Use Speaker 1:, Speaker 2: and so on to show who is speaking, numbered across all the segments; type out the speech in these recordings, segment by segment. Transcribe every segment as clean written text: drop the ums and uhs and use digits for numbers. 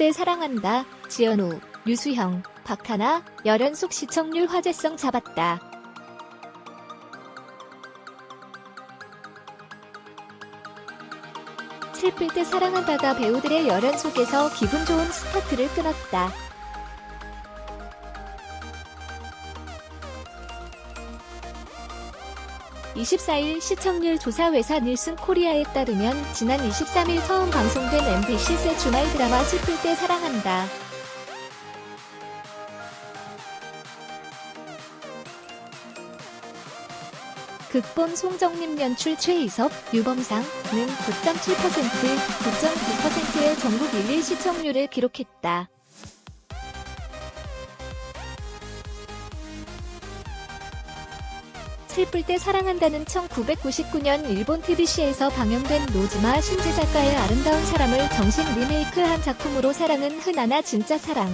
Speaker 1: 때 사랑한다, 지연우, 류수형, 박하나, 열연속 시청률 화제성 잡았다. 슬플 때 사랑한다가 배우들의 열연속에서 기분 좋은 스타트를 끊었다. 24일 시청률 조사 회사 닐슨 코리아에 따르면 지난 23일 처음 방송된 MBC 새 주말 드라마 슬플 때 사랑한다. 극본 송정림 연출 최이섭, 유범상은 9.7%, 9.9%의 전국 1위 시청률을 기록했다. 슬플 때 사랑한다는 1999년 일본 TBC에서 방영된 노즈마 신지 작가의 아름다운 사람을 정식 리메이크한 작품으로 사랑은 흔하나 진짜 사랑.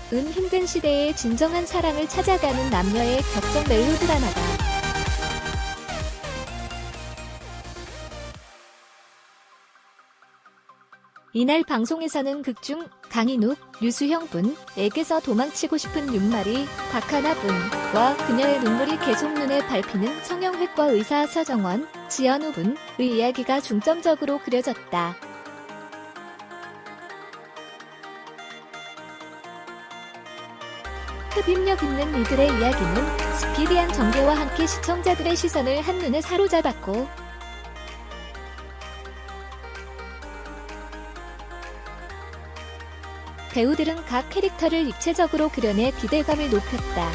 Speaker 1: 힘든 시대에 진정한 사랑을 찾아가는 남녀의 격정 멜로드라마다. 이날 방송에서는 극중 강인욱, 류수형 분에게서 도망치고 싶은 윤마리, 박하나 분과 그녀의 눈물이 계속 눈에 밟히는 성형외과 의사 서정원, 지연우 분의 이야기가 중점적으로 그려졌다. 흡입력 있는 이들의 이야기는 스피디한 전개와 함께 시청자들의 시선을 한눈에 사로잡았고, 배우들은 각 캐릭터를 입체적으로 그려내 기대감을 높였다.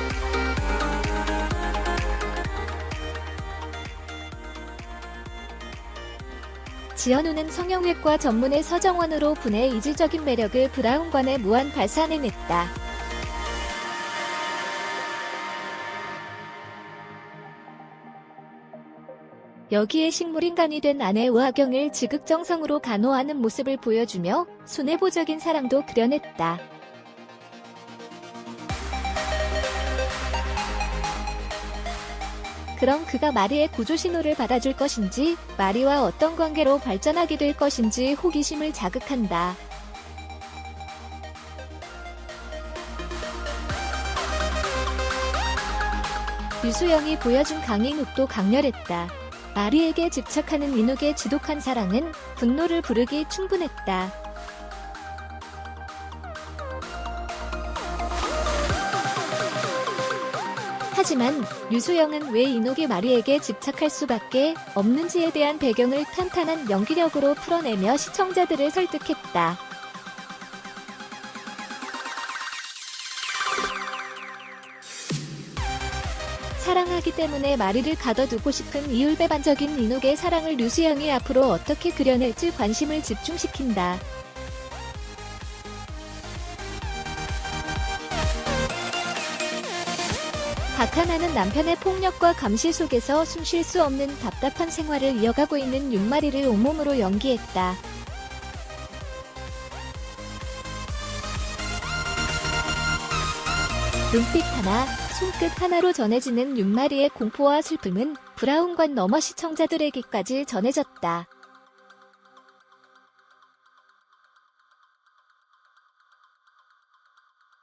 Speaker 1: 지연우는 성형외과 전문의 서정원으로 분의 이질적인 매력을 브라운관에 무한 발산해냈다. 여기에 식물인간이 된 아내 의하경을 지극정성으로 간호하는 모습을 보여주며 순애보적인 사랑도 그려냈다. 그럼 그가 마리의 구조 신호를 받아줄 것인지, 마리와 어떤 관계로 발전하게 될 것인지 호기심을 자극한다. 류수영이 보여준 강인욱도 강렬했다. 마리에게 집착하는 인욱의 지독한 사랑은 분노를 부르기 충분했다. 하지만 류수영은 왜 인욱이 마리에게 집착할 수밖에 없는지에 대한 배경을 탄탄한 연기력으로 풀어내며 시청자들을 설득했다. 사랑하기 때문에 마리를 가둬두고 싶은 이율배반적인 인욱의 사랑을 류수영이 앞으로 어떻게 그려낼지 관심을 집중시킨다. 박하나는 남편의 폭력과 감시 속에서 숨 쉴 수 없는 답답한 생활을 이어가고 있는 윤마리를 온몸으로 연기했다. 눈빛 하나, 손끝 하나로 전해지는 윤마리의 공포와 슬픔은 브라운관 너머 시청자들에게까지 전해졌다.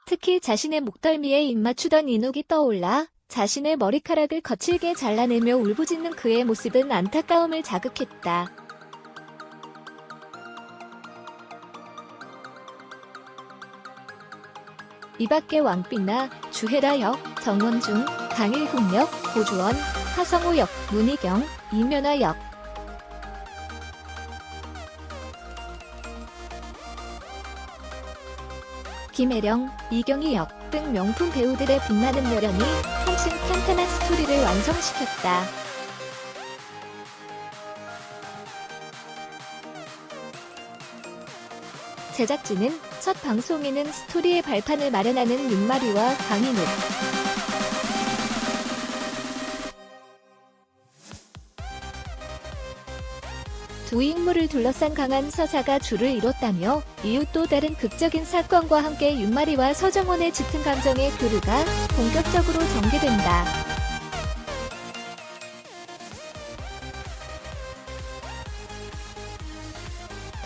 Speaker 1: 특히 자신의 목덜미에 입맞추던 인욱이 떠올라 자신의 머리카락을 거칠게 잘라내며 울부짖는 그의 모습은 안타까움을 자극했다. 이밖에 왕빛나, 주혜라 역, 정원중, 강일국 역, 고주원, 하성우 역, 문희경, 이면화 역, 김혜령, 이경희 역 등 명품 배우들의 빛나는 열연이 훨씬 탄탄한 스토리를 완성시켰다. 제작진은 첫 방송에는 스토리의 발판을 마련하는 윤마리와 강인욱, 두 인물을 둘러싼 강한 서사가 주를 이뤘다며 이후 또 다른 극적인 사건과 함께 윤마리와 서정원의 짙은 감정의 교류가 본격적으로 전개된다.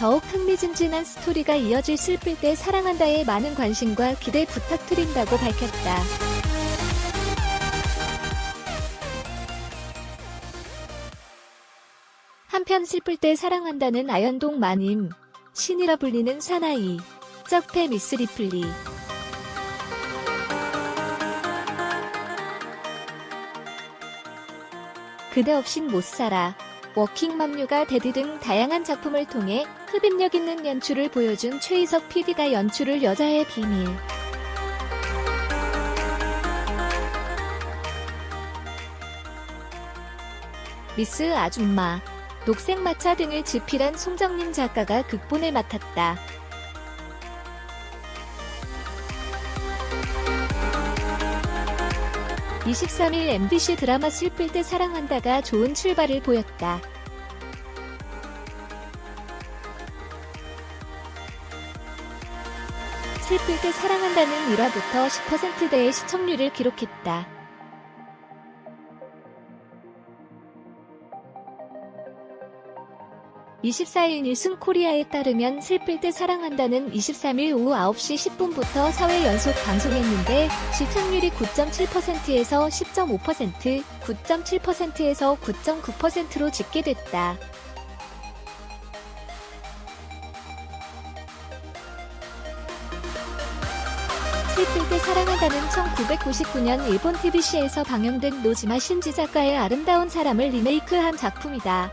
Speaker 1: 더욱 흥미진진한 스토리가 이어질 슬플 때 사랑한다에 많은 관심과 기대 부탁드린다고 밝혔다. 한편 슬플 때 사랑한다는 아현동 마님, 신이라 불리는 사나이, 쩍패 미스 리플리. 그대 없인 못살아, 워킹맘류가 데뷔 등 다양한 작품을 통해 흡입력 있는 연출을 보여준 최희석 PD가 연출을 여자의 비밀. 미스 아줌마, 녹색마차 등을 집필한 송정림 작가가 극본을 맡았다. (23일) MBC 드라마 슬플 때 사랑한다가 좋은 출발을 보였다. 슬플 때 사랑한다는 1화부터 10%대의 시청률을 기록했다. (24일) 닐슨 코리아에 따르면 슬플 때 사랑한다는 23일 오후 9시 10분부터 4회 연속 방송했는데 시청률이 9.7%에서 10.5%, 9.7%에서 9.9%로 집계됐다. 슬플 때 사랑한다는 1999년 일본 TBC에서 방영된 노지마 신지 작가의 아름다운 사람을 리메이크한 작품이다.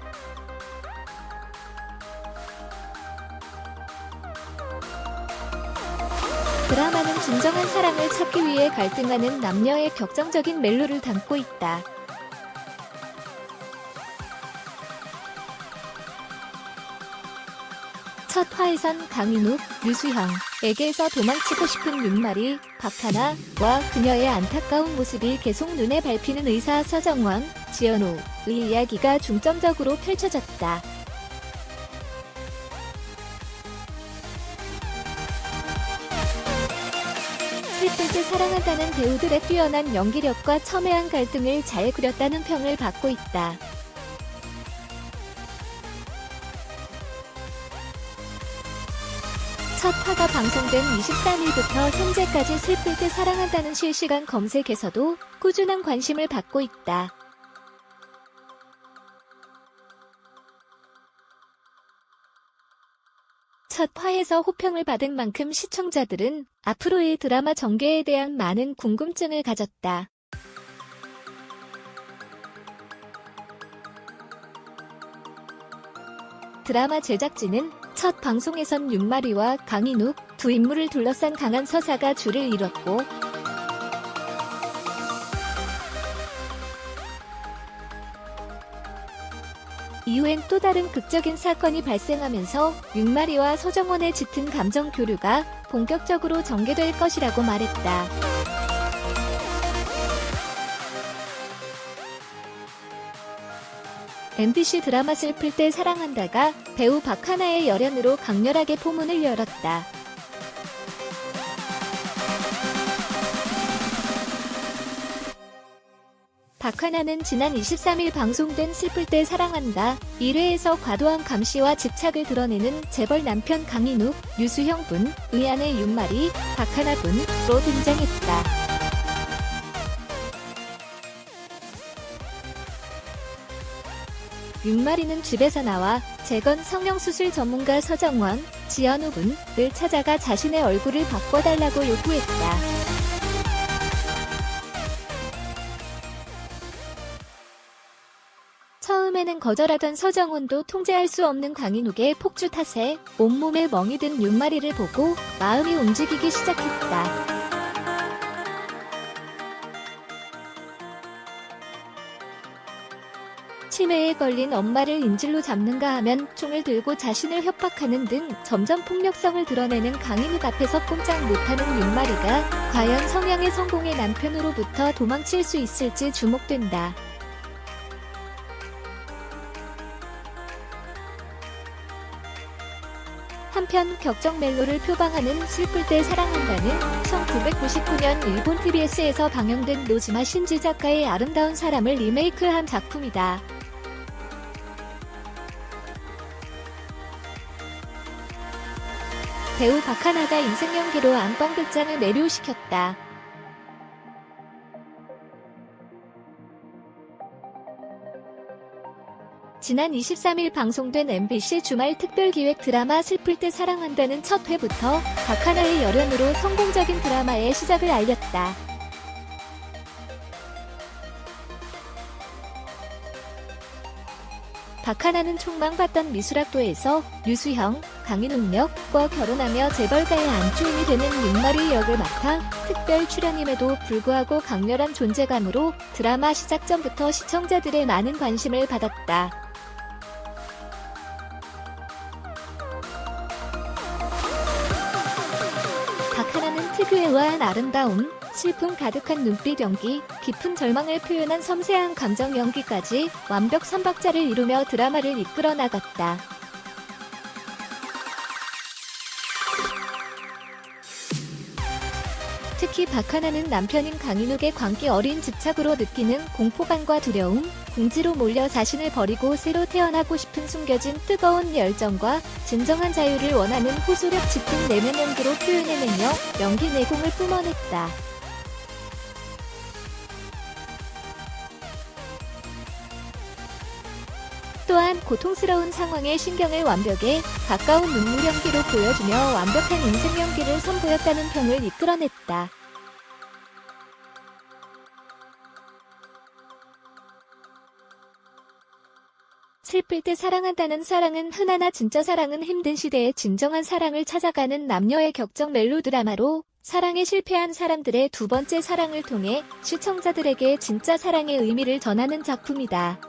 Speaker 1: 드라마는 진정한 사랑을 찾기 위해 갈등하는 남녀의 격정적인 멜로를 담고 있다. 첫 화에선 강인욱, 류수형에게서 도망치고 싶은 윤마리, 박하나와 그녀의 안타까운 모습이 계속 눈에 밟히는 의사 서정원, 지연우의 이야기가 중점적으로 펼쳐졌다. 슬플 때 사랑한다는 배우들의 뛰어난 연기력과 첨예한 갈등을 잘 그렸다는 평을 받고 있다. 첫 화가 방송된 23일부터 현재까지 슬플 때 사랑한다는 실시간 검색에서도 꾸준한 관심을 받고 있다. 첫 화에서 호평을 받은 만큼 시청자들은 앞으로의 드라마 전개에 대한 많은 궁금증을 가졌다. 드라마 제작진은 첫 방송에선 윤마리와 강인욱 두 인물을 둘러싼 강한 서사가 줄을 이뤘고 이후엔 또 다른 극적인 사건이 발생하면서 윤마리와 서정원의 짙은 감정 교류가 본격적으로 전개될 것이라고 말했다. MBC 드라마 슬플 때 사랑한다가 배우 박하나의 열연으로 강렬하게 포문을 열었다. 박하나는 지난 23일 방송된 슬플 때 사랑한다 1회에서 과도한 감시와 집착을 드러내는 재벌 남편 강인욱, 류수형 분의 아내 윤마리, 박하나 분으로 등장했다. 윤마리는 집에서 나와 재건 성형수술 전문가 서정원, 지연우 분을 찾아가 자신의 얼굴을 바꿔달라고 요구했다. 처음에는 거절하던 서정원도 통제할 수 없는 강인욱의 폭주 탓에 온몸에 멍이 든 윤마리를 보고 마음이 움직이기 시작했다. 치매에 걸린 엄마를 인질로 잡는가 하면 총을 들고 자신을 협박하는 등 점점 폭력성을 드러내는 강인욱 앞에서 꼼짝 못하는 윤마리가 과연 성향의 성공의 남편으로부터 도망칠 수 있을지 주목된다. 한편 격정 멜로를 표방하는 슬플 때 사랑한다는 1999년 일본 TBS에서 방영된 노지마 신지 작가의 아름다운 사람을 리메이크한 작품이다. 배우 박하나가 인생 연기로 안방 극장을 매료시켰다. 지난 23일 방송된 MBC 주말 특별기획 드라마 슬플 때 사랑한다는 첫 회부터 박하나의 열연으로 성공적인 드라마의 시작을 알렸다. 박하나는 촉망받던 미술학도에서 류수형, 강인욱 역과 결혼하며 재벌가의 안주인이 되는 윤마리 역을 맡아 특별 출연임에도 불구하고 강렬한 존재감으로 드라마 시작 전부터 시청자들의 많은 관심을 받았다. 박하나는 특유의 우아한 아름다움, 슬픔 가득한 눈빛 연기, 깊은 절망을 표현한 섬세한 감정 연기까지 완벽 3박자를 이루며 드라마를 이끌어 나갔다. 특히 박하나는 남편인 강인욱의 광기 어린 집착으로 느끼는 공포감과 두려움, 궁지로 몰려 자신을 버리고 새로 태어나고 싶은 숨겨진 뜨거운 열정과 진정한 자유를 원하는 호소력 짙은 내면 연기로 표현해내며 연기 내공을 뿜어냈다. 또한 고통스러운 상황에 신경을 완벽에 가까운 눈물 연기로 보여주며 완벽한 인생 연기를 선보였다는 평을 이끌어냈다. 슬플 때 사랑한다는 사랑은 흔하나 진짜 사랑은 힘든 시대에 진정한 사랑을 찾아가는 남녀의 격정 멜로 드라마로 사랑에 실패한 사람들의 두 번째 사랑을 통해 시청자들에게 진짜 사랑의 의미를 전하는 작품이다.